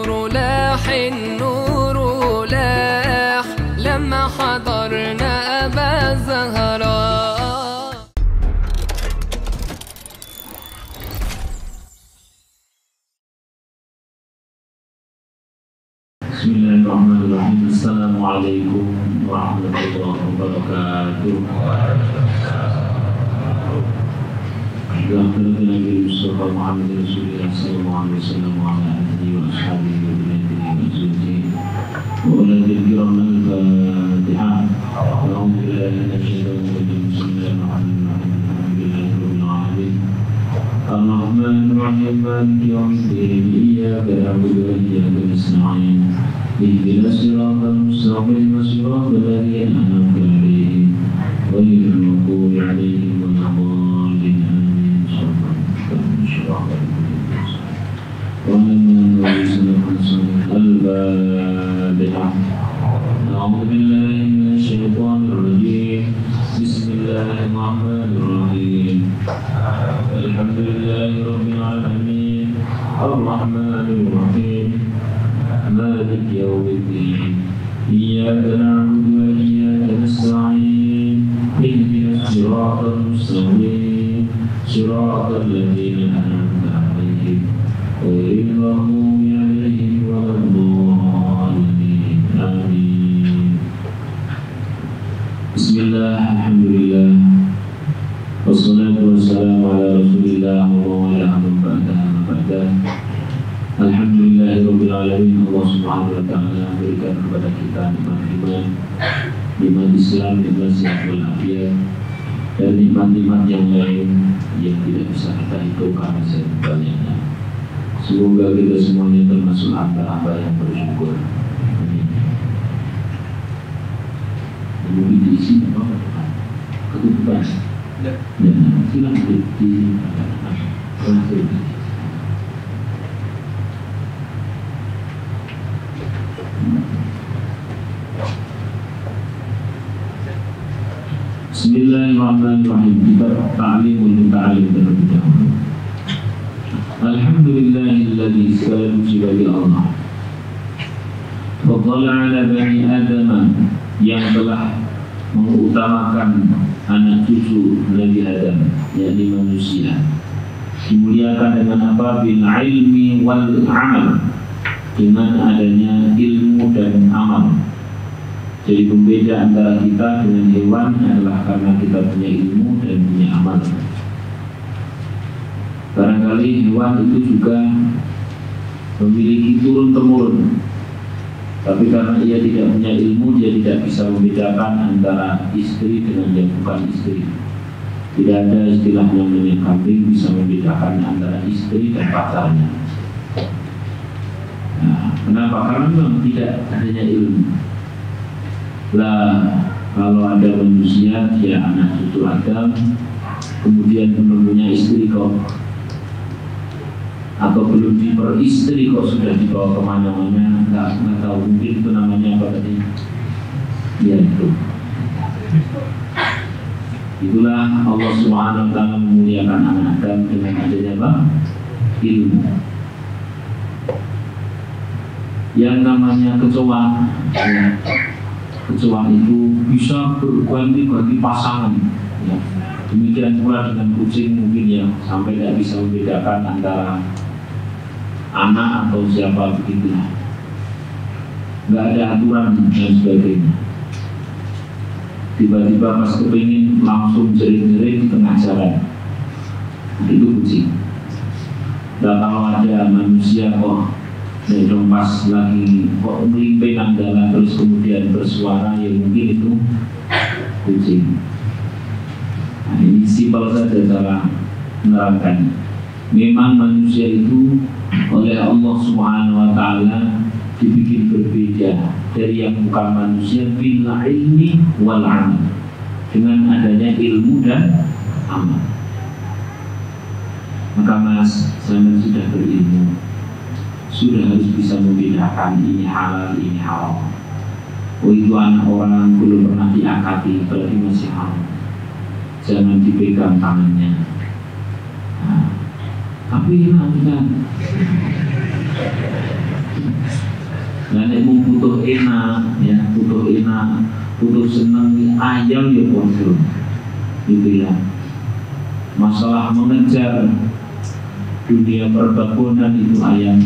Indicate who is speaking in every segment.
Speaker 1: النور لاح النور لاح لما حضرنا أبا زهراء.
Speaker 2: بسم الله الرحمن الرحيم. السلام عليكم ورحمة الله وبركاته. Alhamdulillah Nabi Mustafa Muhammad Rasulullah sallallahu alaihi wasallam wa ala alihi wa ashabihi wa binatihi wa azwajihi wa uladil kiram al-Fatihah. A'udzu billahi minasyaitonir rajim. Bismillahirrahmanirrahim. Alhamdulillahi rabbil alamin. Ar-Rahmanir Rahim. Maliki yawmiddin. Iyyaka na'budu wa iyyaka nasta'in. Ihdinas siratal mustaqim. Siratal ladzina an'amta 'alaihim ghairil maghdubi 'alaihim waladdallin. الفاتحة. أعوذ بالله من الشيطان الرجيم. بسم الله الرحمن الرحيم. الحمد لله رب العالمين الرحمن الرحيم مالك يوم الدين إياك نعبد وإياك نستعين اهدنا الصراط المستقيم صراط الذين أنعمت عليهم غير المغضوب عليهم ولا الضالين آمين. بسم الله الحمد لله والصلاة والسلام على رسول الله وعلى آله وصحبه. Alhamdulillah rabbil alamin. Allah Subhanahu wa taala berikan kepada kita nikmat iman, nikmat Islam, nikmat sehat walafiat, dan nikmat-nikmat yang lain yang tidak bisa kita hitung karena sangat banyaknya. Semoga kita semuanya termasuk hamba-hamba yang bersyukur. Amin. Mungkin diisi apa? Ketutupan. Ya, silakan di Bismillahirrahmanirrahim. Kita ta'limul muta'alim terlebih dahulu. Alhamdulillahilladzi segala puji bagi Allah. Fadhala ala bani Adam yang telah mengutamakan anak cucu Nabi Adam, yakni manusia. Dimuliakan dengan apa? Bil ilmi wal amal, dengan adanya ilmu dan amal. Jadi pembeda antara kita dengan hewan adalah karena kita punya ilmu dan punya amal. Barangkali hewan itu juga memiliki turun-temurun, tapi karena ia tidak punya ilmu, dia tidak bisa membedakan antara istri dengan yang bukan istri. Tidak ada istilah yang namanya kambing bisa membedakan antara istri dan pacarnya. Nah, kenapa? Karena memang tidak adanya ilmu. Lah, kalau ada manusia, dia anak cucu Adam, kemudian belum punya istri kok, atau belum diperistri kok sudah dibawa kemana-mana, nggak tahu, mungkin itu namanya apa tadi? Ya itu. Itulah Allah Subhanahu wa taala memuliakan anak Adam dengan adanya apa? Ilmu. Yang namanya kecoa, ya. Kecoa itu bisa berganti-ganti pasangan, ya. Demikian pula dengan kucing mungkin ya, sampai tidak bisa membedakan antara anak atau siapa begitu. Nggak ada aturan dan sebagainya. Tiba-tiba pas kepingin langsung jerit-jerit di tengah jalan. Itu kucing. Dan kalau ada manusia kok dong pas lagi kok melimpin jalan terus kemudian bersuara, ya mungkin itu kucing. Nah, ini simpel saja cara menerangkannya. Memang manusia itu oleh Allah Subhanahu wa taala dibikin berbeda dari yang bukan manusia bil ilmi wal amal, dengan adanya ilmu dan amal. Maka Mas, saya sudah berilmu, sudah harus bisa membedakan ini halal, ini haram. Oh, itu anak orang belum pernah diakati, berarti masih haram. Jangan dipegang tangannya. Nah, tapi kita Nah, nek mung butuh enak, ya butuh enak, butuh seneng ayam ya podo, gitu ya. Masalah mengejar dunia perbabunan itu ayam.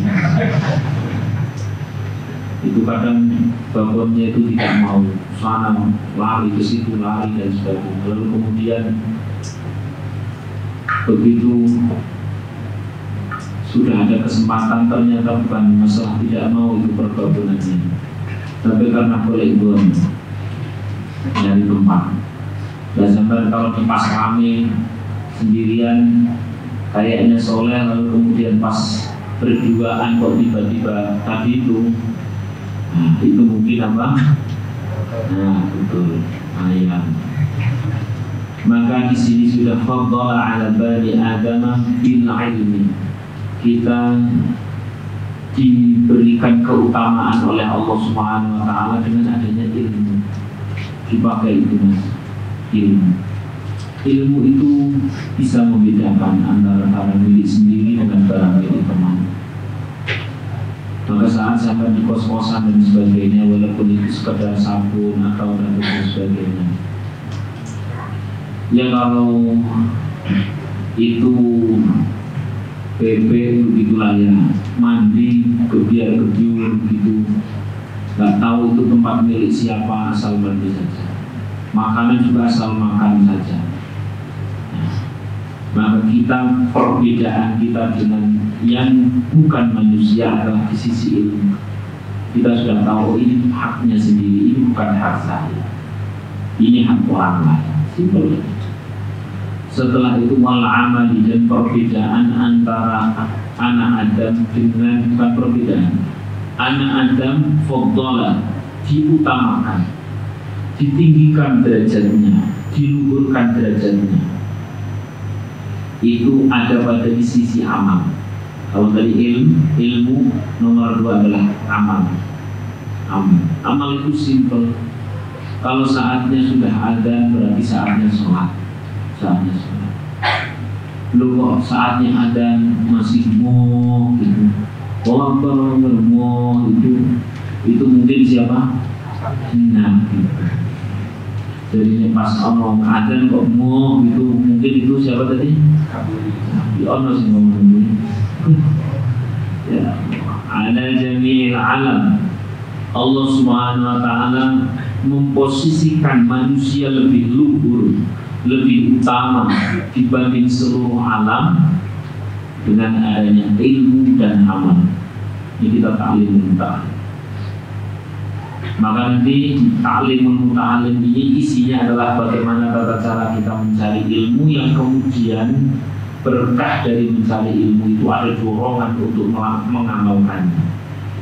Speaker 2: Itu kadang babonnya itu tidak mau, sana lari ke situ, lari dan sebagainya. Lalu kemudian begitu sudah ada kesempatan, ternyata bukan masalah tidak mau itu perbabonannya, tapi karena boleh bon dari tempat. Dan sampai kalau di pas rame sendirian kayaknya soleh, lalu kemudian pas berduaan kok tiba-tiba tadi itu, nah, itu mungkin apa? Nah betul, ayam. Maka di sini sudah faddala ala bani Adam bil ilmi. Kita diberikan keutamaan oleh Allah Subhanahu wa taala dengan adanya ilmu. Dipakai itu Mas, ilmu. Ilmu itu bisa membedakan antara barang milik sendiri dengan barang milik teman. Maka saat sampai di kos-kosan dan sebagainya, walaupun itu sekedar sabun atau dan sebagainya, ya kalau itu PP begitulah ya, mandi kebiar-kebiur gitu, nggak tahu itu tempat milik siapa, asal mandi saja. Makanan juga asal makan saja. Maka kita, perbedaan kita dengan yang bukan manusia adalah di sisi ilmu. Kita sudah tahu ini haknya sendiri, ini bukan hak saya, ini hak orang lain. Simpel. Setelah itu wal amali, dan perbedaan antara anak Adam dengan, bukan perbedaan, anak Adam faddala, diutamakan, ditinggikan derajatnya, diluhurkan derajatnya. Itu ada pada di sisi amal. Kalau tadi ilmu nomor 2 adalah amal. Amal itu simple. Kalau saatnya sudah ada, berarti saatnya sholat. Lu kok saatnya ada masih mau gitu, mau itu mungkin siapa? Nah, gitu. Jadi pas ngomong adzan kok mau gitu, mungkin itu siapa tadi? Di ono sih ngomong. Ya, ada jami'il alam. Allah Subhanahu wa taala memposisikan manusia lebih luhur, lebih utama dibanding seluruh alam dengan adanya ilmu dan amal. Ini kita ta'limul muta'alim. Maka nanti ta'limul muta'alim ini isinya adalah bagaimana tata cara kita mencari ilmu, yang kemudian berkah dari mencari ilmu itu ada dorongan untuk mengamalkannya.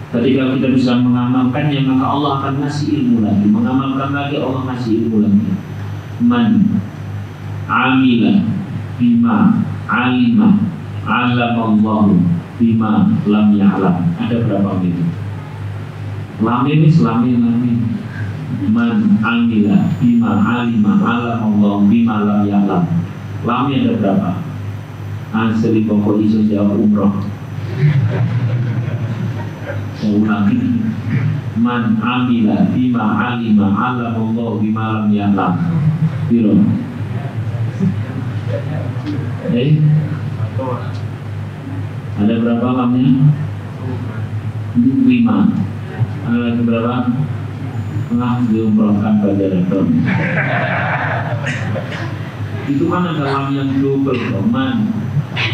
Speaker 2: Ketika kita bisa mengamalkannya, maka Allah akan ngasih ilmu lagi, mengamalkan lagi, Allah ngasih ilmu lagi. Man amila bima alima alamallahu bima lam ya'lam. Ada berapa itu? Lamin. Man amila bima alima alamallahu bima lam ya'lam. Lamin ada berapa? Asli pokok iso jawab umroh. Saya ulangi. Man amila bima alima alamallahu bima lam ya'lam. Biro. Ada berapa lamnya? 5. Ada lagi berapa? Diumrohkan pada rekor. Itu kan ada lam yang double. Man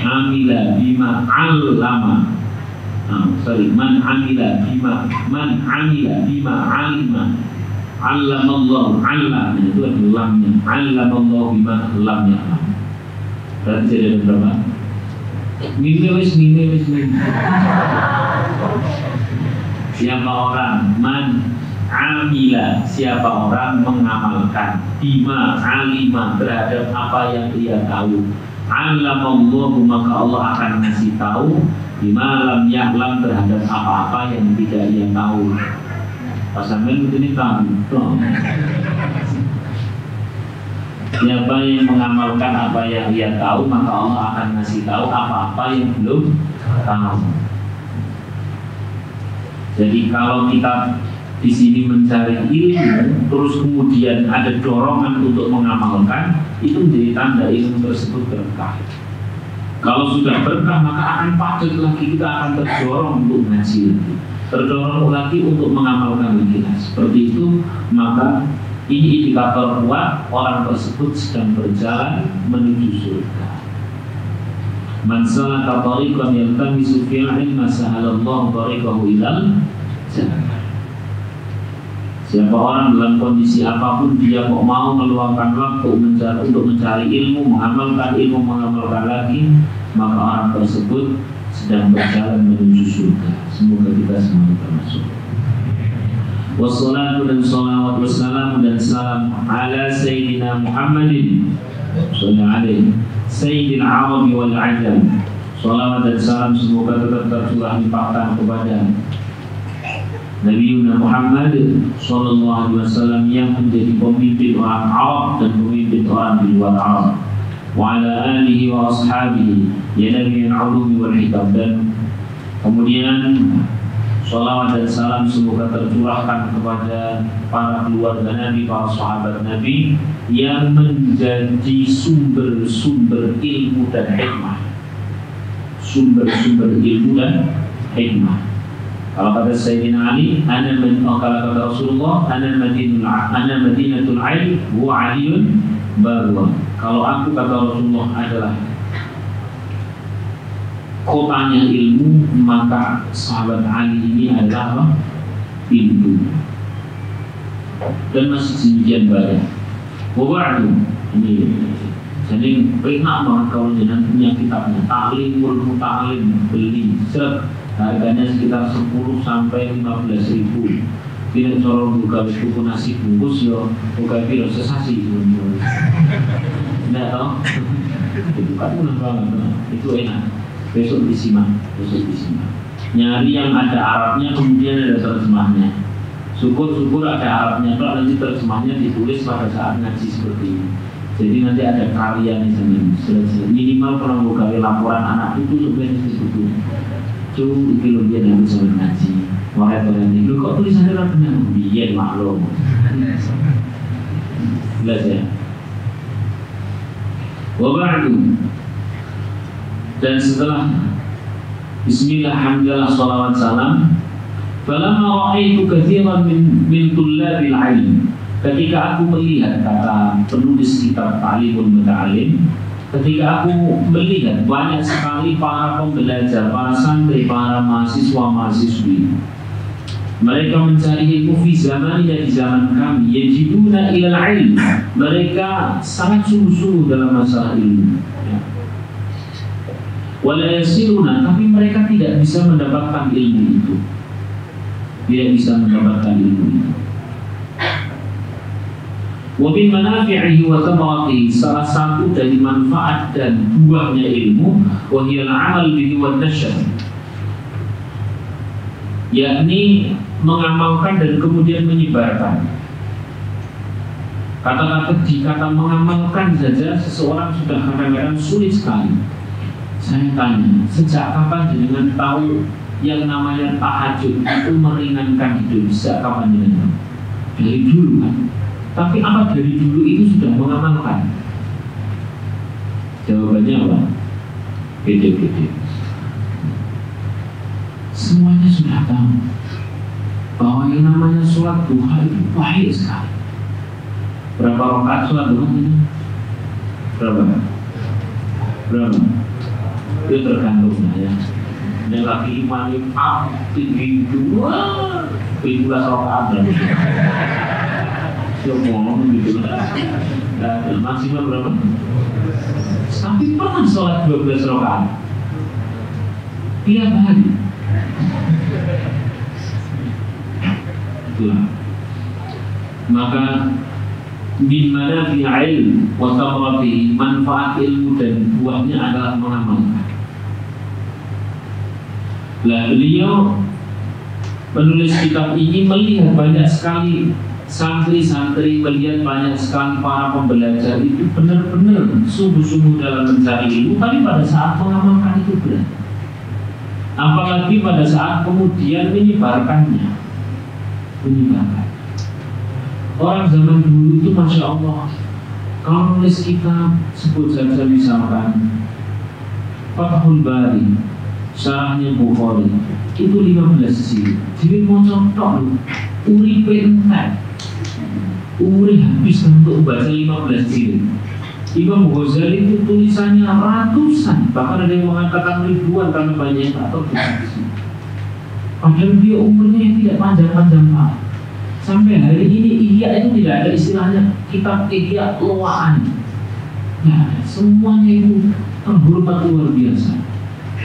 Speaker 2: amila bima alama. Man amila bima alima allamallahu allam. Itu ada lamnya. Allamallahu bima lam ya'lam. Berarti jadi ada berapa? Minimis. Siapa orang? Man amila, siapa orang mengamalkan, bima alima, terhadap apa yang ia tahu, allamallahu, maka Allah akan ngasih tahu, bima lam ya'lam, terhadap apa-apa yang tidak ia tahu. Pasangan ini tahu. Siapa yang mengamalkan apa yang ia tahu, maka Allah akan ngasih tahu apa-apa yang belum tahu. Jadi kalau kita di sini mencari ilmu, terus kemudian ada dorongan untuk mengamalkan, itu menjadi tanda ilmu tersebut berkah. Kalau sudah berkah, maka akan padat lagi, kita akan terdorong untuk ngaji lagi, terdorong lagi untuk mengamalkan lagi. Seperti itu, maka ini indikator kuat orang tersebut sedang berjalan menuju surga. Man salaka tariqan yaltamisu fihi ilman sahalallahu tariqahu ilal jannah. Siapa orang dalam kondisi apapun dia kok mau meluangkan waktu untuk mencari ilmu, mengamalkan lagi, maka orang tersebut sedang berjalan menuju surga. Semoga kita semua termasuk. Wassalatu dan salawat wassalamu dan salam ala Sayyidina Muhammadin sallallahu alaihi Sayyidil Arabi wal Ajam. Salawat dan salam semoga tetap tercurah limpahkan kepada Nabi Muhammad sallallahu alaihi wasallam yang menjadi pemimpin orang Arab dan pemimpin orang di luar Arab. Wa ala alihi wa ashabihi ya nabiyul ulumi wal hikam. Dan kemudian salawat dan salam semoga tercurahkan kepada para keluarga Nabi, para sahabat Nabi yang menjadi sumber-sumber ilmu dan hikmah. Sumber-sumber ilmu dan hikmah. Kalau kata Sayyidina Ali, kalau kata Rasulullah, ana madinatul ilm wa aliyun barwa. Kalau aku kata Rasulullah adalah kotanya ilmu, maka sahabat Ali ini adalah apa? Pintu. Dan masih demikian banyak. Wabadu ini jadi enak banget kalau jangan punya kitabnya. Ta'limul muta'alim, beli set. Harganya sekitar 10 sampai 15 ribu. Tidak corong buka buku nasi bungkus yo, buka kilo sesasi. Tidak tahu? Itu kan murah banget. Itu enak. Besok disimak. Nyari yang ada Arabnya, kemudian ada terjemahnya. Syukur-syukur ada Arabnya, kalau nanti terjemahnya ditulis pada saat ngaji seperti ini. Jadi nanti ada karya di sana. Minimal kalau buka laporan anak itu sebenarnya disebut. Itu lebih yang bisa ngaji. Orang-orang itu kok tulisannya kan benar? Biar maklum. Jelas ya. Wabadu. Dan setelah Bismillah, hamdalah, salawat, salam. Falamma ra'aitu katsiran min tullabil ilm. Ketika aku melihat, kata penulis kitab Ta'limul Muta'alim, ketika aku melihat banyak sekali para pembelajar, para santri, para mahasiswa-mahasiswi, mereka mencari ilmu fi zamanina, di zaman kami, yajiduna ilal ilm, mereka sangat sungguh-sungguh dalam masalah ilmu. Wala yasiluna, tapi mereka tidak bisa mendapatkan ilmu itu. Tidak bisa mendapatkan ilmu itu. Wa min manafi'ihi wa thamaratihi, salah satu dari manfaat dan buahnya ilmu, wa hiya al-'amal bihi wa nashr, yakni mengamalkan dan kemudian menyebarkan. Kata mengamalkan saja seseorang sudah kadang-kadang sulit sekali. Saya tanya, sejak kapan jenengan tahu yang namanya tahajud itu meringankan hidup? Sejak kapan jenengan? Dari dulu kan? Tapi apa dari dulu itu sudah mengamalkan? Jawabannya apa? Beda-beda. Semuanya sudah tahu bahwa yang namanya sholat duha itu baik sekali. Berapa rakaat sholat duha ini? Berapa? Itu tergantung ya. Ada lagi imam tinggi 12 rakaat dan ngomong gitu lah. Maksimal berapa? Tapi pernah sholat 12 rakaat tiap hari. Itulah. Maka min manafi' ilm wa thamarati, manfaat ilmu dan buahnya adalah mengamalkan. Lah beliau penulis kitab ini melihat banyak sekali santri-santri, melihat banyak sekali para pembelajar itu benar-benar sungguh-sungguh dalam mencari ilmu, tapi pada saat mengamalkan itu berat. apalagi pada saat kemudian menyebarkannya. Orang zaman dulu itu Masya Allah, kalau nulis kitab sebut saja misalkan Fathul Bari, syarahnya Bukhari, itu 15 jilid. Jadi mau contoh, uripe entek, habis untuk baca 15 jilid. Imam Ghazali itu tulisannya ratusan, bahkan ada yang mengatakan ribuan karena banyak yang tak tertulis. Padahal dia umurnya yang tidak panjang-panjang Pak. Sampai hari ini Ihya itu tidak ada istilahnya kitab Ihya loaan. Nah, semuanya itu terhormat luar biasa.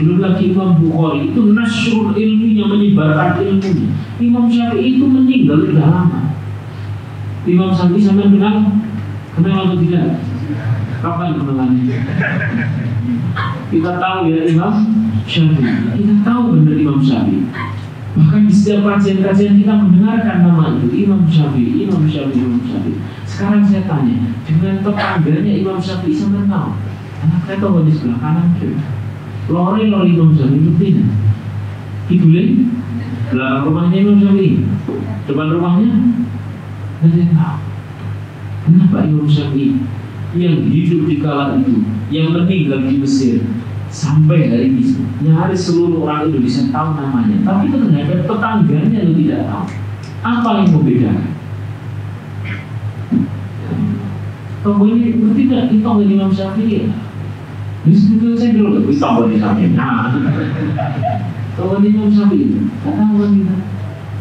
Speaker 2: Belum lagi Imam Bukhari itu nasrul ilminya, menyebarkan ilmunya. Imam Syafi'i itu meninggal sudah lama. Imam Syafi'i sampai kenal atau tidak? Kapan kenalannya? Kita tahu ya Imam Syafi'i. Kita tahu benar Imam Syafi'i. Bahkan di setiap kajian-kajian kita mendengarkan nama itu Imam Syafi'i. Sekarang saya tanya, dengan tetangganya Imam Syafi'i sampai tahu. Anak saya tahu di sebelah kanan kiri. Lori Imam Syafi'i itu tidak. Idulin belakang rumahnya Imam Syafi'i, depan rumahnya tidak ada yang tahu. Kenapa Imam Syafi'i yang hidup di kala itu, yang meninggal di Mesir, sampai hari ini nyaris seluruh orang Indonesia tahu namanya, tapi ternyata tetangganya lo tidak tahu. Apa yang membedakan? Tonggo ini berarti tidak ditonggo Imam Syafi'i ya? Ini sebetulnya saya dulu ditonggo di Syafi'i. Tonggo Imam Syafi'i, tak tahu kan kita.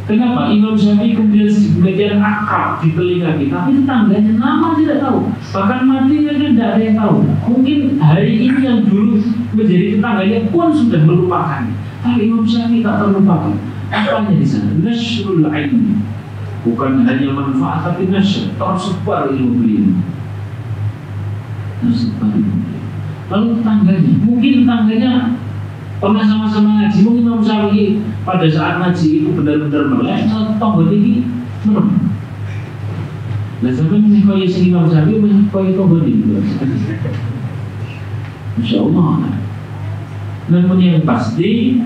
Speaker 2: Kenapa Imam Syafi'i kemudian akrab di telinga kita, tapi tetangganya nama tidak tahu. Bahkan matinya kan tidak ada yang tahu. Mungkin hari ini yang dulu menjadi tetangganya pun sudah melupakan. Tapi Imam Syafi'i tak terlupakan. Apanya di sana? Nasrul ilmi. Bukan hanya manfaat, tapi nasr, tersebar ilmu beliau. Lalu tetangganya, mungkin tetangganya pernah sama-sama ngaji. Mungkin Imam Syafi'i pada saat ngaji itu benar-benar melek, tonggo ini merem. Nah, sampai menikmati Imam Syafi'i menikmati tonggo ini. Masya Allah. Namun yang pasti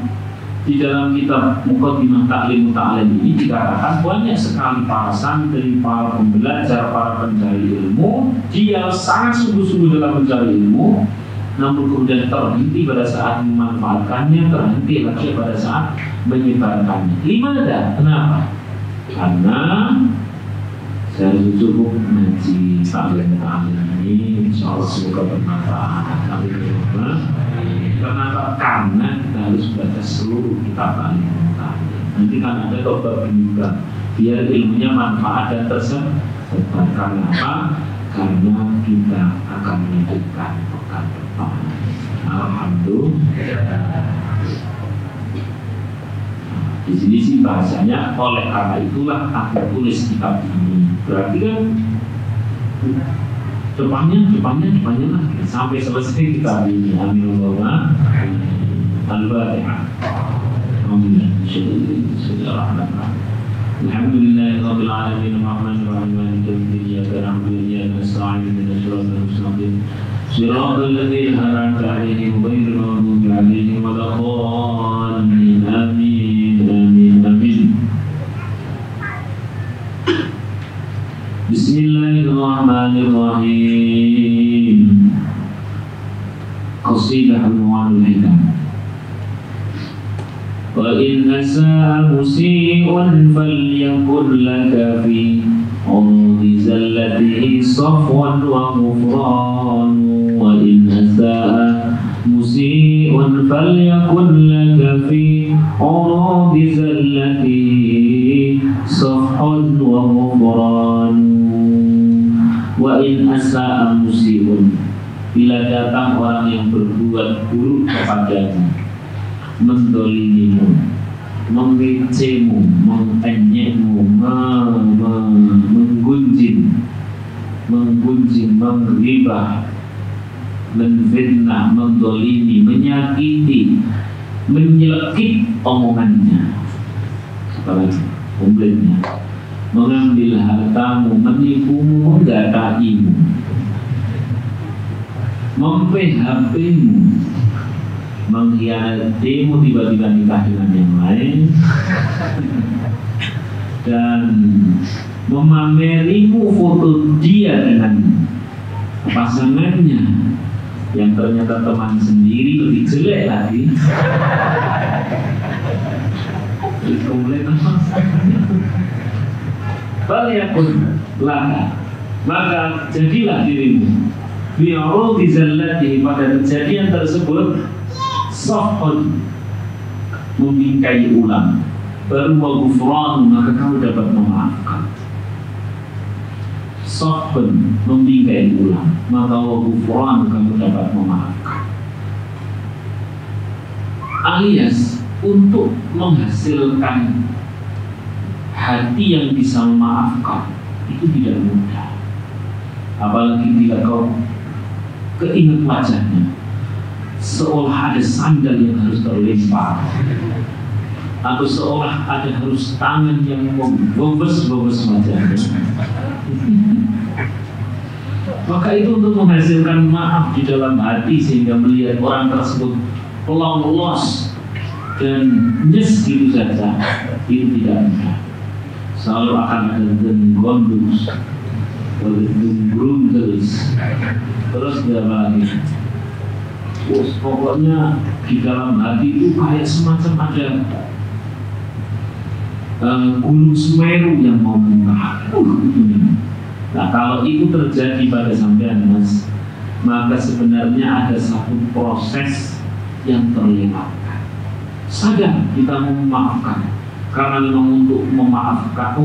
Speaker 2: di dalam kitab Muqaddimah Ta'lim Muta'alim ini dikatakan banyak sekali para santri, para pembelajar, para pencari ilmu, dia sangat sungguh-sungguh dalam mencari ilmu, namun kemudian terhenti pada saat memanfaatkannya, terhenti lagi pada saat menyebarkannya. Gimana? Kenapa? Karena saya cukup ngaji Ta'lim ini, insya Allah semoga bermanfaat. Karena kita harus baca seluruh kitab Ta'lim. Nanti kan ada tobat juga, biar ilmunya manfaat dan tersebar. Karena apa? Karena kita akan melanjutkan pekan depan. Alhamdulillah. Di sini sih bahasanya, oleh karena itulah aku tulis kitab ini. Berarti kan depannya lah sampai selesai kitab ini. Amin Allahumma. Al-Fatihah. Alhamdulillahirabbil alamin arrahmanir rahim maliki yaumiddin iyyaka na'budu wa iyyaka nasta'in ihdinas siratal mustaqim siratal ladzina an'amta 'alaihim ghairil maghdubi 'alaihim waladdallin. Amin. Bismillahirrahmanirrahim. Qasidah Al-Mu'anul Hikam. Wa in asa'a musi'un falyakun laka fi urdi zallatihi safwan wa ghufran. Wa in asa'a musi'un falyakun laka fi urdi zallatihi safwan wa ghufran. Wa in asa'a musi'un, bila datang orang yang berbuat buruk kepadamu, mendolimimu, mengecemu, mengenyekmu, menggunjing, menggibah, menfitnah, mendolimi, menyakiti, menyelekit omongannya, apalagi komplainnya, mengambil hartamu, menipumu, menggataimu, mem-PHP-mu, mengkhianatimu, tiba-tiba nikah dengan yang lain, dan memamerimu foto dia dengan pasangannya yang ternyata teman sendiri lebih jelek lagi. Kemudian Faliyakun laka, maka jadilah dirimu bi'urudi zallatihi, pada kejadian tersebut sahun, membingkai ulang, baru wa ghufran, maka kamu dapat memaafkan. Sahun, membingkai ulang, maka wa ghufran, kamu dapat memaafkan. Alias untuk menghasilkan hati yang bisa memaafkan itu tidak mudah. Apalagi bila kau keinget wajahnya, seolah ada sandal yang harus terlempar, atau seolah ada harus tangan yang membobos-bobos wajahnya. Maka itu untuk menghasilkan maaf di dalam hati, sehingga melihat orang tersebut lolos dan nyes gitu saja, itu tidak mudah. Selalu akan ada gondus, terus dia lagi. Pokoknya di dalam hati itu kayak semacam ada gunung Semeru yang mau munggah. Nah, kalau itu terjadi pada sampean, Mas, maka sebenarnya ada satu proses yang terlewatkan. Sadar kita mau memaafkan, karena memang untuk memaafkan,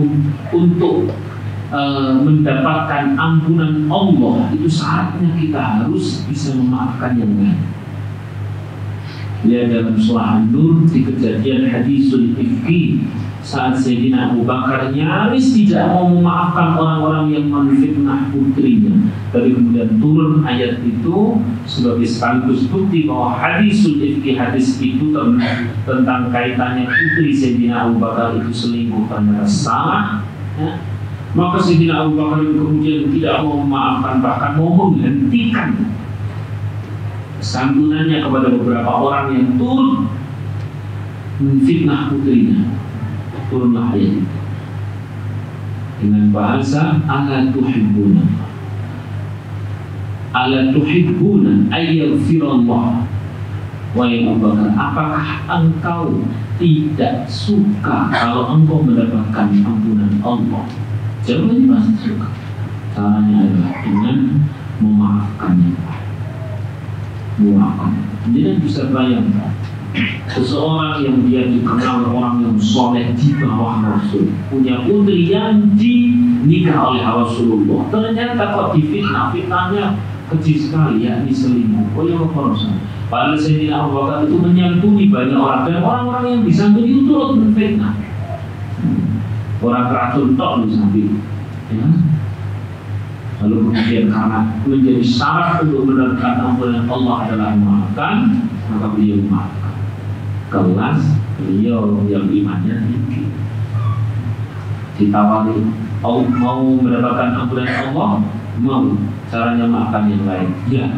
Speaker 2: untuk mendapatkan ampunan Allah, itu syaratnya kita harus bisa memaafkan yang lain. Lihat dalam surah An-Nur di kejadian hadisul ifki, saat Sayyidina Abu Bakar nyaris tidak mau memaafkan orang-orang yang menfitnah putrinya, tapi kemudian turun ayat itu sebagai sekaligus bukti bahwa hadisul ifki, hadis itu tentang kaitannya putri Sayyidina Abu Bakar itu selingkuh ternyata salah, ya. Maka Sayyidina Abu Bakar kemudian tidak mau memaafkan, bahkan mau menghentikan santunannya kepada beberapa orang yang turun menfitnah putrinya. Turunlah ayat itu dengan bahasa ala tuhibbuna ayyaghfirallah. Wahai Abu Bakar, apakah engkau tidak suka kalau engkau mendapatkan ampunan Allah? Jawabannya pasti suka. Caranya adalah dengan memaafkannya. Memaafkan. Jadi bisa bayangkan seseorang yang dia dikenal orang yang soleh di bawah Rasul, punya putri yang dinikah oleh Rasulullah, ternyata kok difitnah-fitnahnya kecil sekali, yakni selingkuh oleh Rasul. Padahal Sayyidina Abu Bakar itu menyantuni banyak orang, dan orang-orang yang disantuni itu turut menfitnah. Orang teratur tok disamping, ya. Lalu kemudian karena menjadi syarat untuk mendapatkan ampunan Allah adalah memaafkan, maka beliau memaafkan. Kelas beliau yang imannya tinggi, ditawari mau mendapatkan ampunan Allah, mau caranya maafkan yang lain, ya.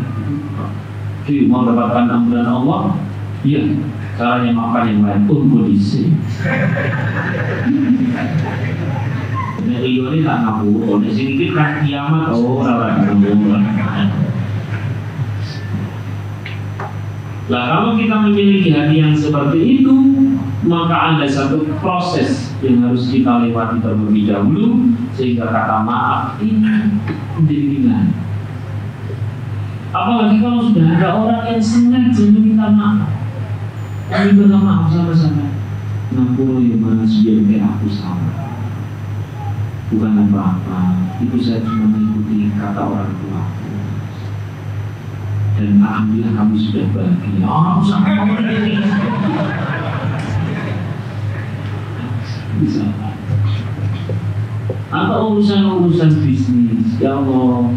Speaker 2: Jadi mau mendapatkan ampunan Allah, ya, caranya maafkan yang lain pun kondisi. Beliau ini tak ngaku, di sini kan kiamat, orang ngaku. Nah, kalau kita memiliki hati yang seperti itu, maka ada satu proses yang harus kita lewati terlebih dahulu, sehingga kata maaf ini menjadi ringan. Apalagi kalau sudah ada orang yang sengaja meminta maaf, meminta maaf sama-sama. Ngaku ya Mas, biar kayak aku sama. Bukan apa-apa, itu saya cuma mengikuti kata orang tua. Dan alhamdulillah kami sudah bahagia. Oh, sama kamu ini. Bisa. Atau urusan bisnis, ya Allah,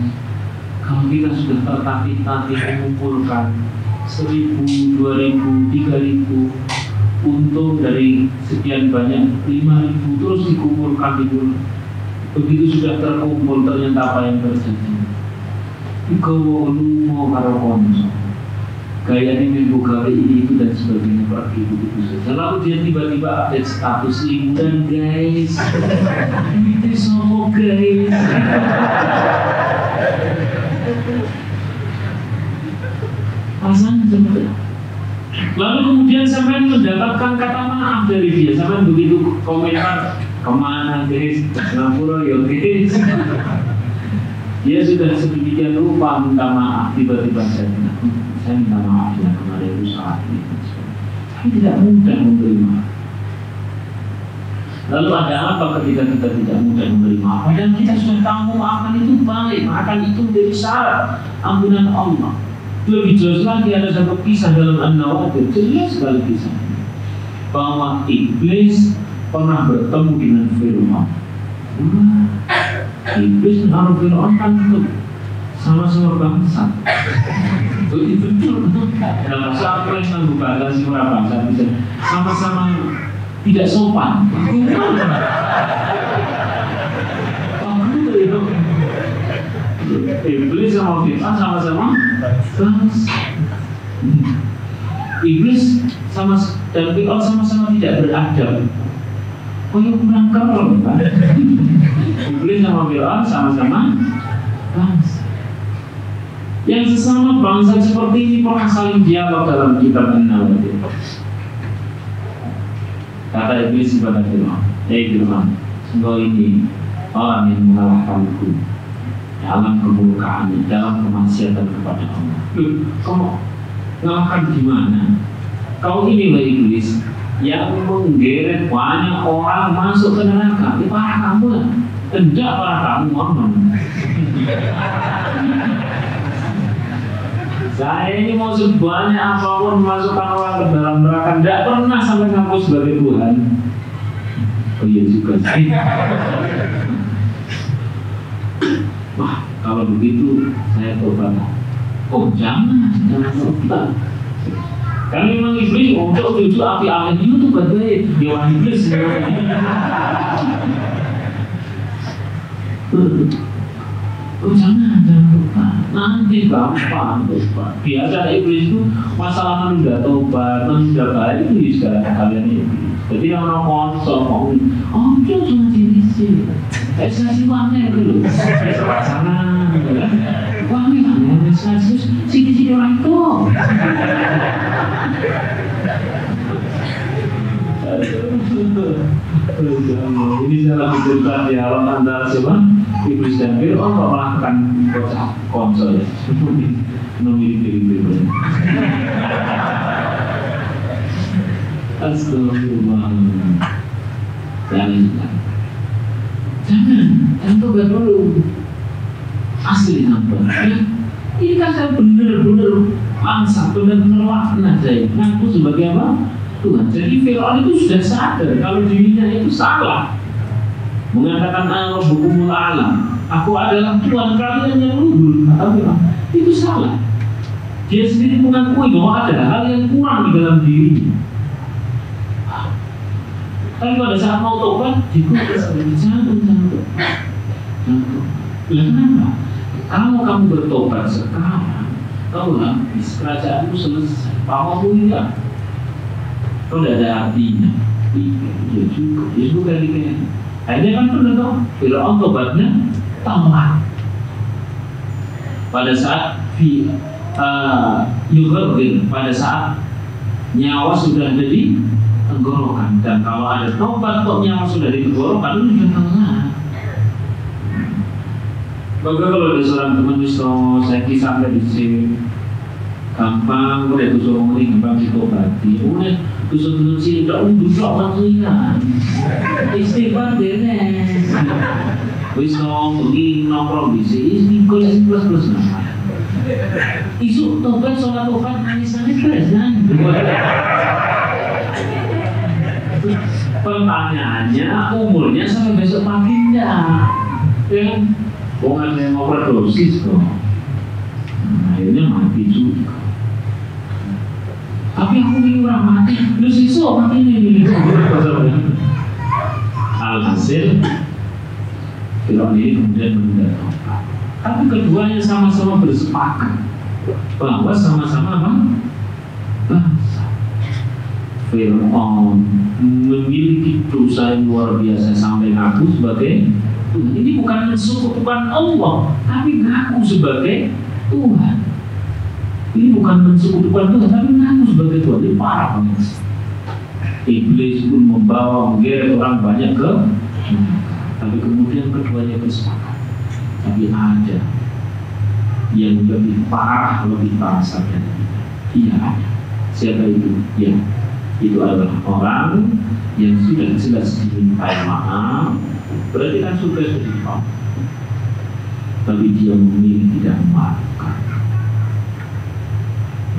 Speaker 2: kalau kita sudah tertatih-tatih mengumpulkan 1.000, 2.000, 3.000, untung dari sekian banyak 5.000, terus dikumpulkan. Begitu sudah terkumpul, ternyata apa yang terjadi? Ikawa lumo karo konco, gaya ini buka ini itu dan sebagainya pergi begitu saja. Lalu dia tiba-tiba update status liburan guys, itu semua guys. Rasanya seperti. Lalu kemudian sampai mendapatkan kata maaf dari dia, sampai begitu komentar kemana guys, Singapura ya guys. Dia sudah sedemikian rupa minta maaf, tiba-tiba saya minta maaf ya kemarin itu saat ini. Tapi tidak mudah memberi maaf. Lalu ada apa ketika kita tidak mudah memberi maaf? Padahal kita sudah tahu maafkan itu baik, maafkan itu menjadi syarat ampunan Allah. Lebih jelas lagi ada satu kisah dalam An-Nawadir, jelas sekali kisah bahwa iblis pernah bertemu dengan Fir'aun. Iblis dan Fir'aun kan itu sama-sama bangsa. Itu betul. Dalam bahasa apa yang mengganggu bahasa si orang bangsa bisa sama-sama tidak sopan. Iblis sama Fir'aun sama-sama bangsa. Iblis dan Fir'aun sama-sama tidak beradab. Oh ya kurang keren Pak. Iblis sama Fir'aun sama-sama bangsa. Yang sesama bangsa seperti ini pernah saling dialog dalam kitab An-Nawadir. Kata Iblis kepada Fir'aun, Fir'aun, engkau ini orang yang mengalahkanku dalam kemurkaannya, dalam kemaksiatan kepada Allah. Kamu mengalahkan gimana? Kau ini loh Iblis yang menggeret banyak orang masuk ke neraka. Ini para kamu lah, tidak para kamu aman. Saya ini mau sebanyak apapun masukkan orang ke dalam neraka, tidak pernah sampai ngaku sebagai Tuhan. Oh iya juga sih. Wah, kalau begitu saya tobat. Oh jangan tobat. Kan memang iblis untuk tujuh api angin itu baik dewa iblis. Oh jangan lupa, nanti gampang lupa. Biasa iblis itu masalah menunda tobat, menunda baik itu juga kalian iblis. Jadi orang konsol mau, oh itu cuma jenisnya. Saya uangnya dulu, saya sana, uangnya mana? Saya sini orang itu. Ini salah bercerita dialog antara siapa? Iblis dan Fir'aun kok melakukan bocah konsol ya? Memilih diri. Astagfirullahaladzim. Jangan tobat dulu. Asli nampak. Ini kan saya benar-benar bangsa, benar-benar laknat saya. Ngaku sebagai apa? Tuhan. Jadi Fir'aun itu sudah sadar kalau dirinya itu salah. Mengatakan Rabbukumul A'la, aku adalah Tuhan kalian yang luhur. Kata Fir'aun, itu salah. Dia sendiri mengakui bahwa ada hal yang kurang di dalam dirinya. Tapi pada saat mau tobat, dikutus jantung. Kenapa? Kalau kamu bertobat sekarang, kau habis, kerajaanmu selesai, pahamu hilang. Kau tidak ada artinya. Iya juga, ya bukan dikira. Akhirnya kan benar toh, Fir'aun tobatnya tamat. Pada saat pada saat nyawa sudah ada di tenggorokan, dan kalau ada tobat kok nyawa sudah di tenggorokan itu sudah telat. Maka kalau ada seorang teman saya kisah di sini gampang, udah tusuk ngomongin gampang ditobati, udah tusuk sini tak duduk langsung hilang. Istighfar deh, wis ngomongin nongkrong di sini, kolek plus nama. Isu tobat sholat tobat nangis beres kan? Pertanyaannya umurnya sampai besok pagi enggak? Ya, bukan yang overdosis kok. Akhirnya mati juga. Tapi aku ini orang mati, lu siswa mati ini. Alhasil, Fir'aun ini kemudian menunda tobat. Tapi keduanya sama-sama bersepakat bahwa sama-sama bangsa. Fir'aun memiliki dosa yang luar biasa sampai ngaku sebagai Tuhan. Ini bukan mensekutukan Allah, tapi ngaku sebagai Tuhan. Ini bukan mensekutukan Tuhan, tapi ngaku sebagai Tuhan. Ini parah banget. Iblis pun membawa menggeret orang banyak ke tapi kemudian keduanya bersepakat. Tapi ada yang lebih parah, lebih parah saja. Iya ada. Siapa itu? Ya, itu adalah orang yang sudah jelas dimintai maaf. Berarti kan sudah diminta, tapi dia memilih tidak memaafkan.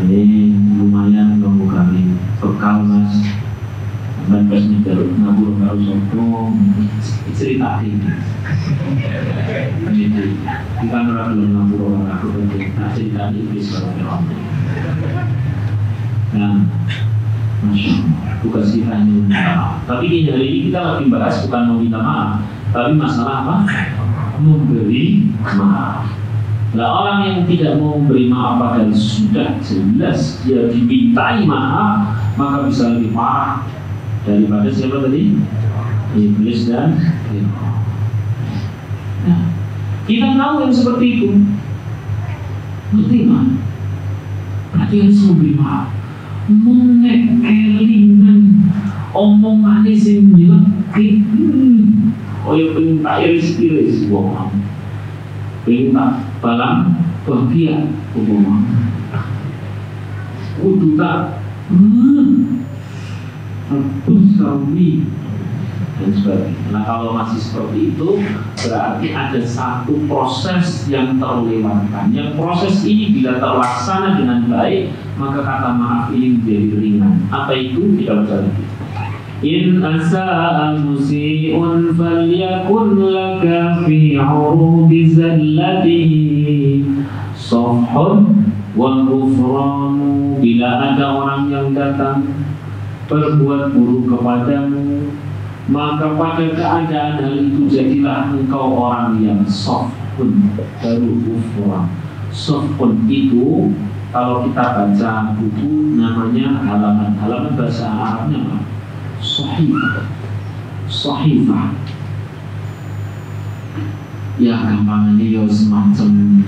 Speaker 2: Ini lumayan kamu kami bekal mas. Dan pas menjaluk ngabur karo sombong cerita ini. Kita orang belum ngabur orang aku bercerita cerita iblis kalau nah, masya Allah, tugas kita hanya meminta maaf. Tapi hari ini kita lagi bahas bukan meminta maaf, tapi masalah apa? Memberi maaf. Nah, orang yang tidak mau memberi maaf padahal sudah jelas dia dimintai maaf, maka bisa lebih parah daripada siapa tadi? Iblis dan Fir'aun. Nah, kita tahu yang seperti itu. Ngerti kan? Berarti harus memberi maaf. Mengelingan omongan sing nyelekit. Oh ya pengen tak iris-iris wong. Pengen tak balang bahagia wong. Kudu tak terus kami dan sebagainya. Nah kalau masih seperti itu berarti ada satu proses yang terlewatkan. Yang proses ini bila terlaksana dengan baik maka kata maaf ini menjadi ringan. Apa itu? Kita baca lagi. In asa'a musi'un falyakun laka fi 'urudi zallatihi safhun wa ghufranu. Bila ada orang yang datang berbuat buruk kepadamu, maka pada keadaan hal itu jadilah engkau orang yang sofun baru ghufran. Sofun itu kalau kita baca buku namanya halaman bahasa Arabnya apa? Sahifah. Sahifah. Ya gampangnya ya semacam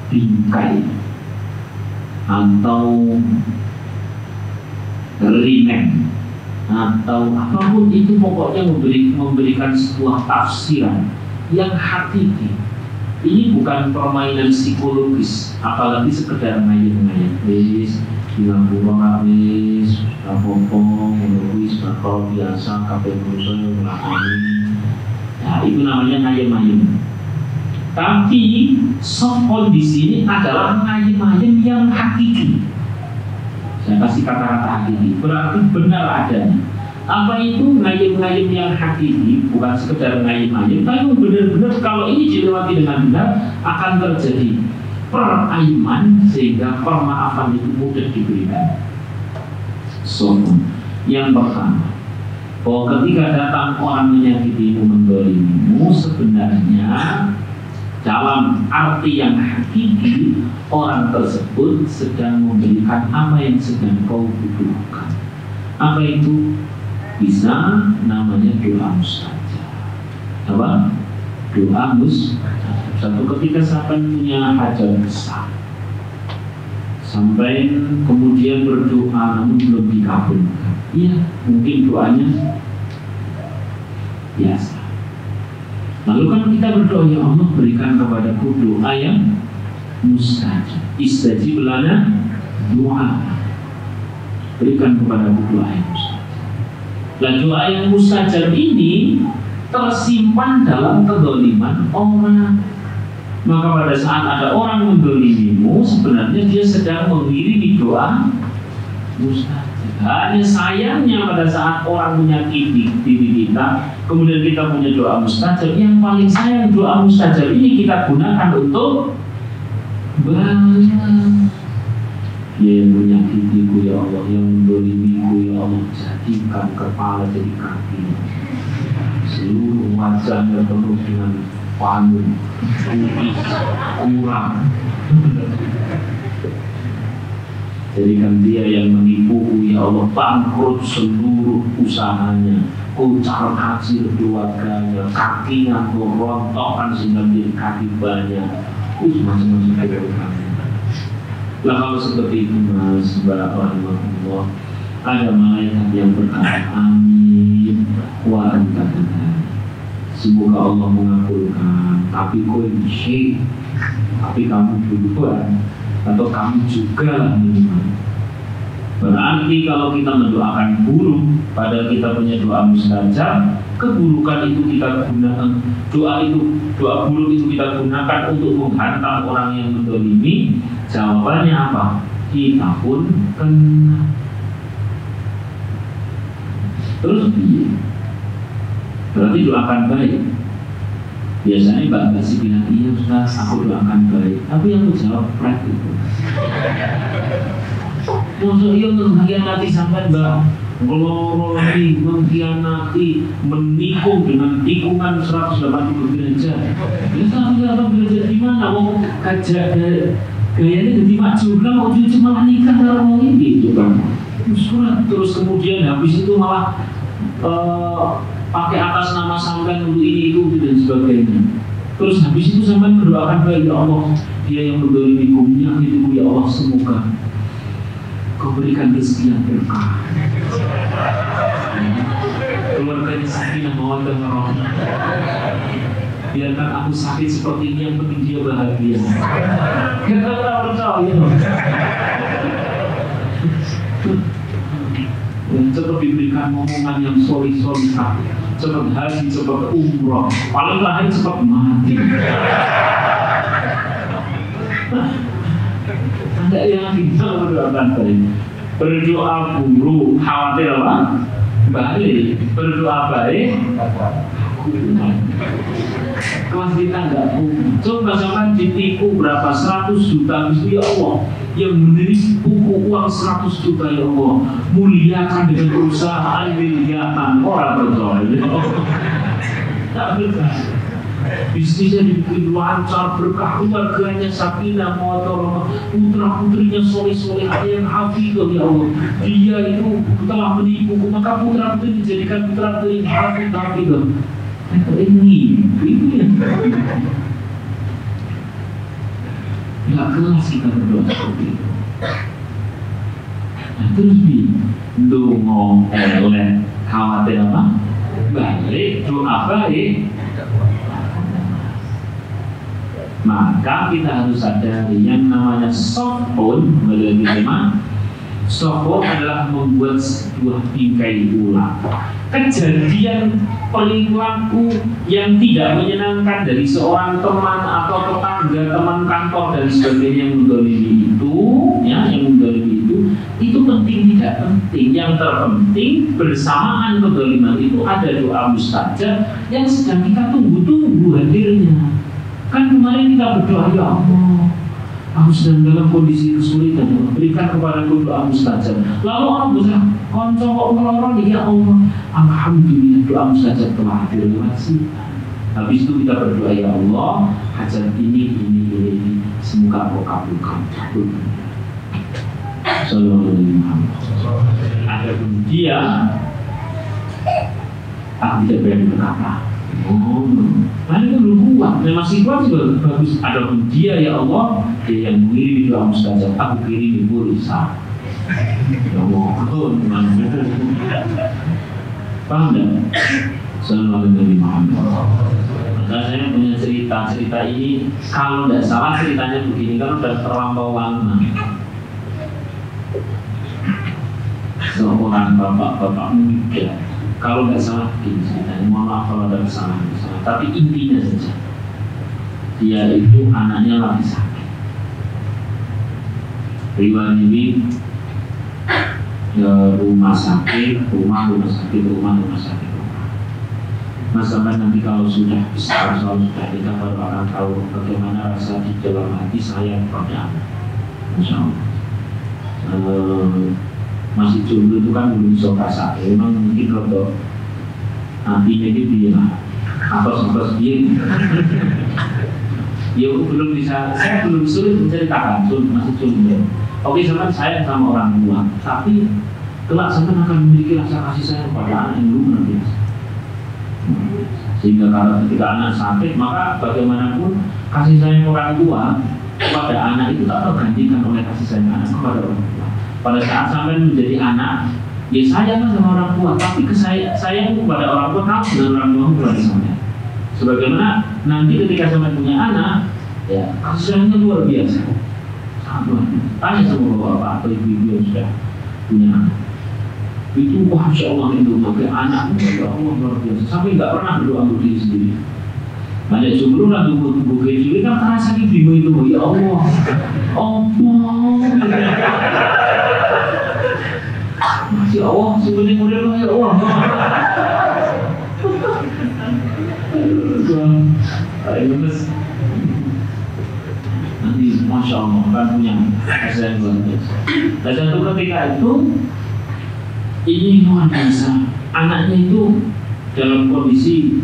Speaker 2: bingkai atau remake atau apapun itu, pokoknya memberikan sebuah tafsiran yang hakiki. Ini bukan permainan psikologis, apalagi sekedar main-main. Wis, Singapura wis, apa-apa, wis bakal biasa, kabeh manusia nglakoni. Nah, itu namanya ngayem-ngayem. Tapi sofon di sini adalah ngayem-ngayem yang hakiki. Saya kasih kata-kata hakiki, berarti benar adanya. Apa itu ngayem-ngayem yang hakiki? Bukan sekedar ngayem-ngayem, tapi benar-benar kalau ini dilewati dengan benar akan terjadi peraiman sehingga permaafan itu mudah diberikan. So, yang pertama, bahwa ketika datang orang menyakitimu, mendolimimu, sebenarnya dalam arti yang hakiki orang tersebut sedang memberikan apa yang sedang kau butuhkan. Apa itu? Bisa namanya doa mustajab. Apa? Doa mustajab. Satu ketika sampai punya hajat besar, sampai kemudian berdoa namun belum dikabulkan. Iya, mungkin doanya biasa. Lalu kan kita berdoa, ya Allah berikan kepadaku doa yang mustajab. Istajib lana doa. Berikan kepadaku doa yang mustajab. Dan doa yang mustajab ini tersimpan dalam kezaliman orang. Maka pada saat ada orang mendolimimu, sebenarnya dia sedang mengirimi doa mustajab. Hanya sayangnya pada saat orang menyakiti diri kita, kemudian kita punya doa mustajab. Yang paling sayang doa mustajab ini kita gunakan untuk balas. Dia yang menyakitiku ya Allah, yang mendolimiku ya Allah, jadikan kepala jadi kaki, seluruh wajahnya penuh dengan panu, kurang. Jadikan dia yang menipu, ya Allah, bangkrut seluruh usahanya, kocar kacir keluarganya, kakinya merontokkan sehingga menjadi kaki banyak, macam-macam keburukannya. Lah kalau seperti itu Mas, Rahimahullah, ada malaikat yang berkata amin wa anta kadzalik. Semoga Allah mengabulkan, tapi kau syekh, tapi kamu duluan atau kamu juga minimal. Berarti kalau kita mendoakan buruk, padahal kita punya doa mustajab, keburukan itu kita gunakan, doa buruk itu kita gunakan untuk menghantam orang yang menzalimi. Jawabannya apa? Kita pun kena. Terus dia berarti doakan baik. Biasanya Mbak sih bilang, iya Ustaz, aku doakan baik, tapi yang jawab pret itu. Maksud iya mengkhianati sampai Mbak, ngeloroli, mengkhianati, menikung dengan tikungan 180 derajat. Ya 180 derajat di mana? Mau kajak gayanya jadi maju lah, mau cuma nikah kalau mau ini coba. Surat terus kemudian habis itu malah pakai atas nama sampean untuk ini itu dan sebagainya. Terus habis itu sampean mendoakan baik, ya Allah, dia yang mendolimi kumnya itu, ya Allah, semoga Kau berikan rezeki yang berkah, keluarganya sakinah mawaddah warahmah. Biarkan aku sakit seperti ini, yang penting dia bahagia. Kita tak percaya. Cepat diberikan omongan yang soli-solihah, cepat haji, cepat umroh, paling lahir cepat mati. Ada yang kita berdoakan baik, berdoa buruk, khawatir apa? Balik, berdoa baik, kelas kita enggak punya. Coba sampai ditipu berapa 100 juta, ya Allah, yang menerima buku uang 100 juta, ya Allah, muliakan dengan perusahaan miliaran, orang percaya. Tak berkah. Bisnisnya dibikin lancar, berkah, keluarganya sakinah mawaddah warahmah, putra-putrinya soleh-soleh, yang hafidhah, ya Allah, dia itu telah menipu, maka putra-putri dijadikan putra-putri hafidhah. Ini itu yang nggak kelas kita berdoa seperti itu. Nah terus ngomong khawatir apa? Balik doa baik. Maka kita harus sadari yang namanya softphone, bagi teman, softphone adalah membuat sebuah bingkai ulang. Kejadian perilaku yang tidak menyenangkan dari seorang teman atau tetangga, teman kantor dan sebagainya yang mendolimi itu, ya, yang mendolimi itu penting tidak penting. Yang terpenting bersamaan kedoliman itu ada doa mustajab yang sedang kita tunggu-tunggu hadirnya. Kan kemarin kita berdoa, ya Allah, aku sedang dalam kondisi kesulitan, berikan kepadaku doa mustajab. Lalu orang bilang, konco kok ngelorong, ya Allah, alhamdulillah doa mustajab telah hadir lewat sini. Habis itu kita berdoa, ya Allah, hajat ini, semoga Engkau kabulkan. Sallallahu alaihi wasallam. Adapun dia, aku tidak berani berkata. Nah itu belum kuat, dan masih kuat juga bagus. Adapun dia, ya Allah, dia yang mengirim doa mustajab, aku kirim pulsa. Ya Allah, paham tak? Sallallahu alaihi wasallam. Maka saya punya cerita ini, kalau tidak salah ceritanya begini, kan sudah terlampau lama. Seorang bapak muda, kalau nggak salah begini ceritanya, mohon maaf kalau ada kesalahan, tapi intinya saja, dia itu anaknya lagi sakit. Riwayat ini rumah sakit. Mas sampai nanti kalau sudah besar, kalau sudah kita baru akan tahu bagaimana rasa di dalam hati saya kepada anak. Masya Allah. Masih jomblo itu kan belum bisa rasa. Memang mungkin kalau nantinya gitu ya, atas dia. Ya belum bisa, saya belum sulit menceritakan, masih jomblo. Oke, sampean sayang sama orang tua, tapi kelak sampean akan memiliki rasa kasih sayang kepada anak yang luar biasa. Sehingga kalau ketika anak sakit, maka bagaimanapun kasih sayang orang tua kepada anak itu tak tergantikan oleh kasih sayang anak kepada orang tua. Pada saat sampean menjadi anak, ya sayang sama orang tua, tapi sayang kepada orang tua kamu dan orang tua kepada sampean. Sebagaimana nanti ketika sampean punya anak, ya kasih sayangnya luar biasa. Tanya sama bapak atau ibu-ibu yang sudah punya anak. Itu masya Allah itu pakai anakmu, ya Allah luar biasa. Sampai nggak pernah berdoa untuk diri sendiri. Banyak jomblo lah tubuh kecil kan terasa gitu bingung itu, ya Allah, masya Allah sebenarnya mudah ya Allah. Nanti masya Allah kan punya kasih yang luar biasa. Dan satu ketika itu ini luar biasa, anaknya itu dalam kondisi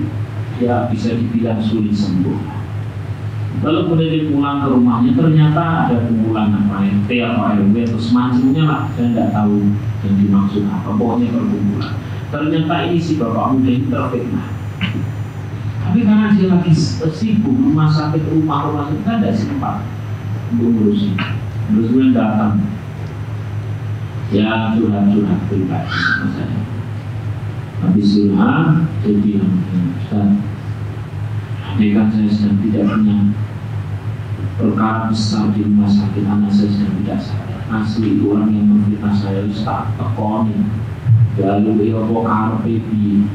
Speaker 2: ya bisa dibilang sulit sembuh. Lalu kemudian pulang ke rumahnya, ternyata ada kumpulan RT atau RW atau semacamnya lah, saya tidak tahu yang dimaksud apa, pokoknya perkumpulan. Ternyata ini si bapak muda ini terfitnah. Tapi karena dia lagi sibuk rumah sakit kan tidak sempat untuk ngurusin. Terus kemudian datang, ya curhat pribadi sama saya. Habis curhat, dia bilang, Ustaz, kan saya sedang tidak punya perkara besar di rumah sakit, anak saya sedang tidak sadar. Asli orang yang memfitnah saya itu tak tekoni. Lalu ya kok karpe piye.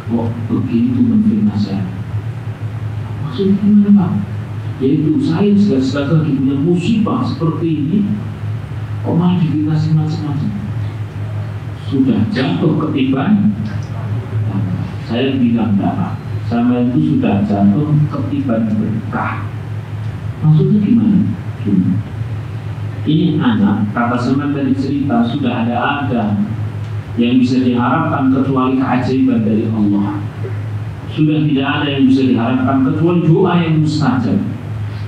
Speaker 2: Kok begitu memfitnah saya? Maksudnya gimana Pak? Yaitu saya segala lagi punya musibah seperti ini, kok malah difitnah macam-macam. Sudah jatuh ketiban, saya bilang enggak, sama itu sudah jatuh ketiban berkah. Maksudnya gimana? Ini anak, kata semen dari cerita, sudah ada yang bisa diharapkan kecuali keajaiban dari Allah. Sudah tidak ada yang bisa diharapkan kecuali doa yang mustajab.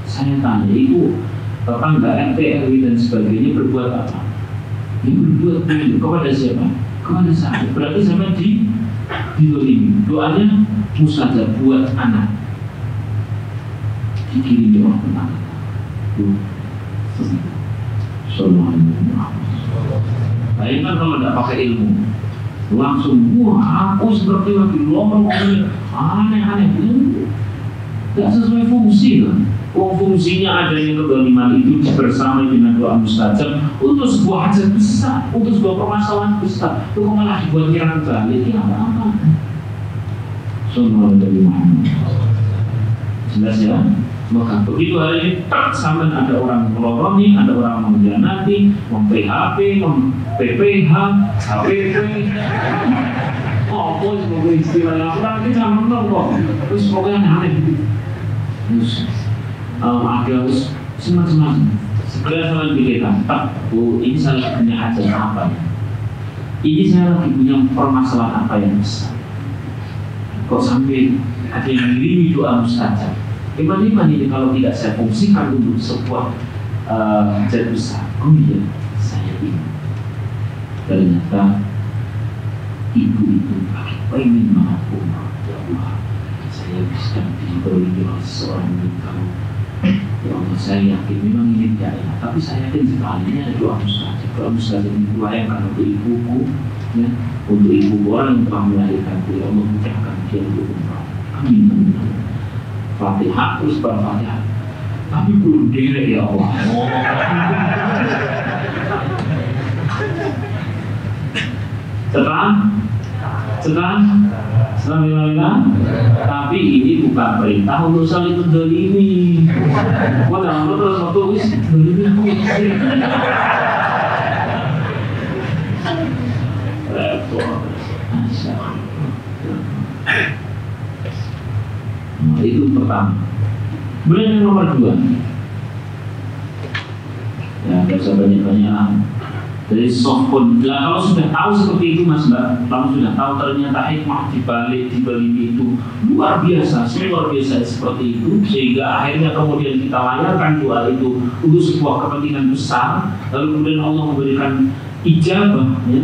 Speaker 2: Saya tanya, itu tetangga RT, RW dan sebagainya berbuat apa? Dia berbuat kepada siapa? Kepada saya. Berarti sampai di ini doanya mustajab buat anak. Dikirim orang tetangga. Bayangkan kalau tidak pakai ilmu, langsung wah aku seperti lagi lomba aneh-aneh, tidak sesuai fungsi kan? Fungsinya adanya kedoliman itu bersama dengan doa mustajab untuk sebuah hajat besar, untuk sebuah permasalahan besar. Itu malah dibuat nyerang balik, ini apa-apa. Sallallahu alaihi wasallam. Jelas ya? Maka begitu hari ini sampai ada orang meloroni, ada orang mengkhianati, mem-PHP, mem-PPH, HPP. Oh, apa sebagai istilahnya? Orang ini sama menang kok. Terus pokoknya aneh. Terus ada semacam-macam. Sebenarnya saya pikirkan, Pak, ini saya lagi punya hajat apa ya? Ini saya lagi punya permasalahan apa yang besar? Kok sampai ada yang ngirimi doa mustajab? Gimana ini kalau tidak saya fungsikan untuk sebuah hajat besar? Oh iya, saya ini. Ternyata ibu itu pengen mengaku, ya Allah, saya bisa diberi oleh seorang ibu. Ya Allah, saya yakin memang ini tidak enak, tapi saya yakin sekali ini ada doa mustajab. Doa mustajab itu bayangkan untuk ibuku, ya, untuk ibu orang yang telah melahirkanku. Ya Allah, mudahkan dia untuk umrah. Amin. Fatihah terus Fatihah, tapi belum derek ya Allah. Setelah bilang, tapi ini bukan perintah untuk saling mendolimi. Wah, dalam terus waktu wis mendolimi aku. Nah, itu pertama. Kemudian yang nomor 2, ya nggak usah banyak-banyak. Jadi softphone. Nah, kalau sudah tahu seperti itu Mas Mbak, kalau sudah tahu ternyata hikmah dibalik itu luar biasa seperti itu, sehingga akhirnya kemudian kita layarkan doa itu untuk sebuah kepentingan besar, lalu kemudian Allah memberikan ijabah, ya,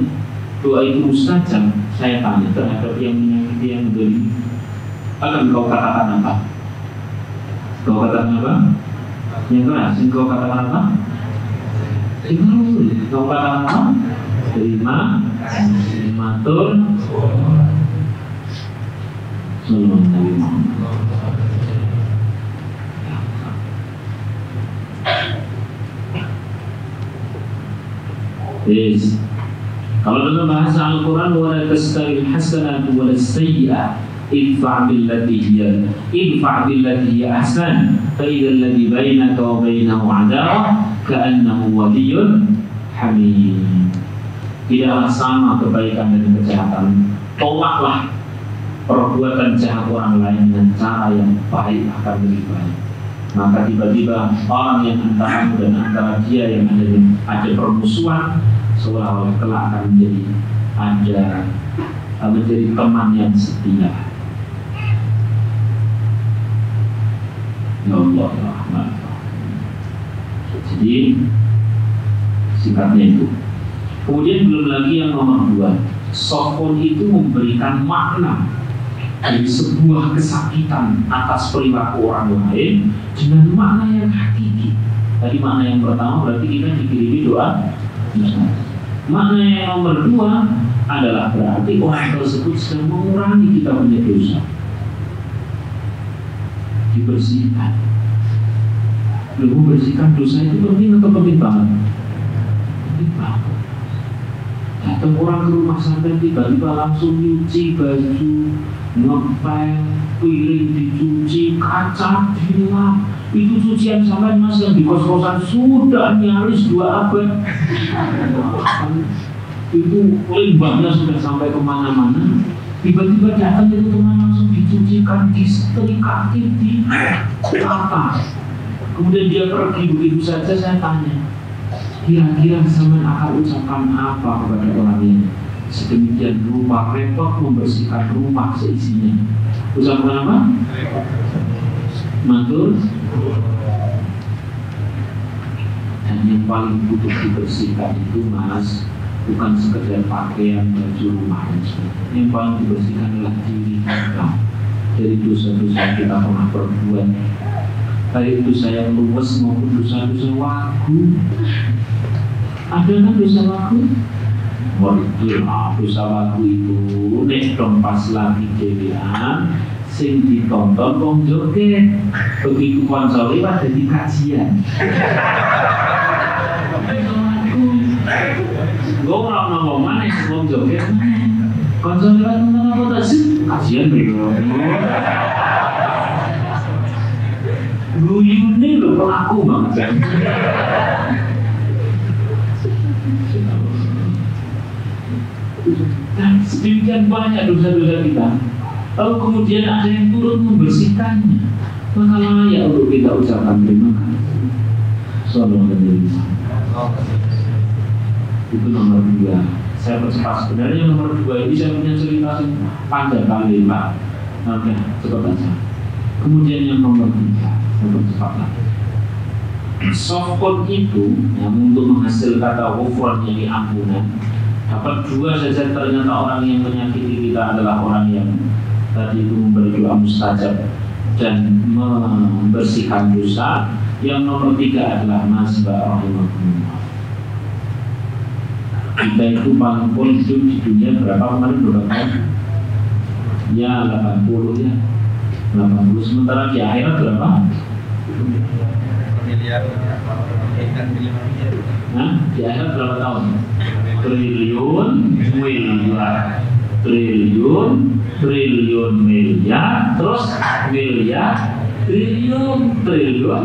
Speaker 2: doa itu mustajab. Saya tanya terhadap yang menyakiti, yang beri, akan kau katakan apa? Kau katakan apa? Yang keras, kau katakan apa? Kau katakan apa? Terima tur Sallallahu Nabi Muhammad. Yes. Kalau dalam bahasa Al-Quran, wala tastawil hasanatu wala sayyi'ah idfa' billati hiya ahsan fa idza alladhi bainaka wa bainahu 'adawah ka'annahu waliyyun hamim. Tidaklah sama kebaikan dan kejahatan. Tolaklah perbuatan jahat orang lain dengan cara yang baik akan lebih baik. Maka tiba-tiba orang yang antara dan antara dia yang ada permusuhan, seolah-olah kelak akan menjadi teman yang setia. Ya Allah, Rahman. Jadi singkatnya itu. Kemudian belum lagi yang nomor 2, softphone itu memberikan makna dari sebuah kesakitan atas perilaku orang lain dengan makna yang hakiki. Tadi makna yang pertama berarti kita dikirimi doa. Makna yang nomor 2 adalah berarti orang tersebut sedang mengurangi kita punya dosa, dibersihkan. Belum membersihkan dosa itu penting atau penting banget? Penting banget. Datang orang ke rumah sampai tiba-tiba langsung nyuci baju, ngepel, piring dicuci, kaca dilap. Itu cucian sampai Mas yang di kos-kosan sudah nyaris 2 abad. Itu limbahnya sudah sampai kemana-mana. Tiba-tiba datang itu teman langsung dicucikan, disetrika, ditata. Kemudian dia pergi begitu saja. Saya tanya, kira-kira zaman akan ucapkan apa kepada orang ini? Sedemikian rupa repot membersihkan rumah seisinya. Ucapkan apa? Matur. Dan yang paling butuh dibersihkan itu Mas, bukan sekedar pakaian, baju, rumah dan sebagainya. Yang paling dibersihkan adalah diri kita dari dosa-dosa yang kita pernah perbuat, baik dosa yang luwes maupun dosa-dosa wagu. Ada kan dosa wagu? Waduh, dosa wagu itu nek dong pas lagi dewean sing ditonton wong joget, begitu konco lewat jadi kajian. Gue orang ngomong mana wong joget, konco lewat nonton apa tak sih? Kajian bego. Guyune lho pelaku banget. Nah, sedemikian banyak dosa-dosa kita. Lalu kemudian ada yang turut membersihkannya, maka layak untuk kita ucapkan terima kasih. Sallallahu alaihi wasallam. Itu nomor 2. Saya percepat. Sebenarnya nomor 2 ini saya punya cerita panjang kali Pak. Oke, cepat aja. Kemudian yang nomor 3, saya percepat lagi. Softphone itu yang untuk menghasilkan ghufran, yang ampunan. Dapat 2 saja, ternyata orang yang menyakiti kita adalah orang yang tadi itu memberi doa mustajab dan membersihkan dosa. Yang nomor 3 adalah nasbah rahimahullah. Kita itu paling pol hidup di dunia berapa kemarin? Berapa tahun? Ya 80 ya. 80. Sementara di akhirat berapa?
Speaker 3: Miliar.
Speaker 2: Nah, di akhirat berapa tahun? Triliun miliar. Triliun miliar. Terus miliar. Triliun miliar.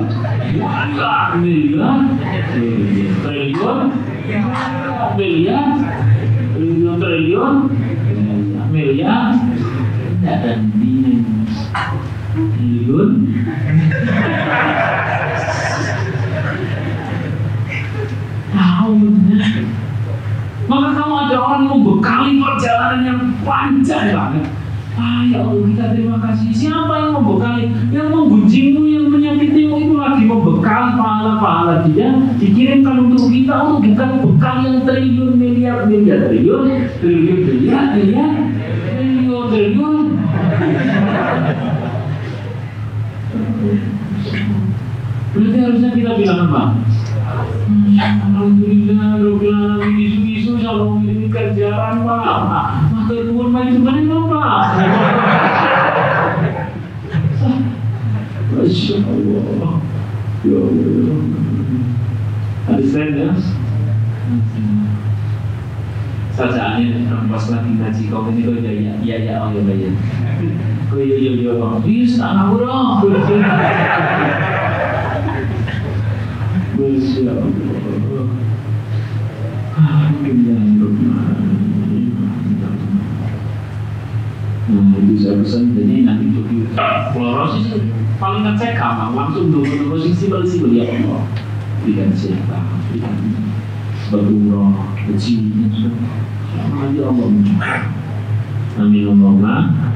Speaker 2: Triliun miliar. Tidak ada triliun. Tahu orang membekali perjalanan yang panjang banget. Ya Allah, kita terima kasih. Siapa yang membekali? Yang menggunjingmu, yang menyakitimu itu lagi membekali pahala-pahala dia, dikirimkan untuk kita, bukan bekal yang triliun miliar triliun. Berarti harusnya kita bilang apa? Alhamdulillah, isu-isu kalau ini kerjaan Pak, maka nuwun maju mana Pak? Masya Allah, ya Allah. Understand ya? Sajaannya pas lagi ngaji kau ini kau ya oh ya bayar. Oh iya, please tak ngawur dong. Masya Allah. Nah itu saya pesan, jadi nanti coba klorosis paling ngecek gampang, langsung dulu simpel ya Allah. Berikan sehat, berikan berumrah, haji, sama aja Allah. Amin Allahumma.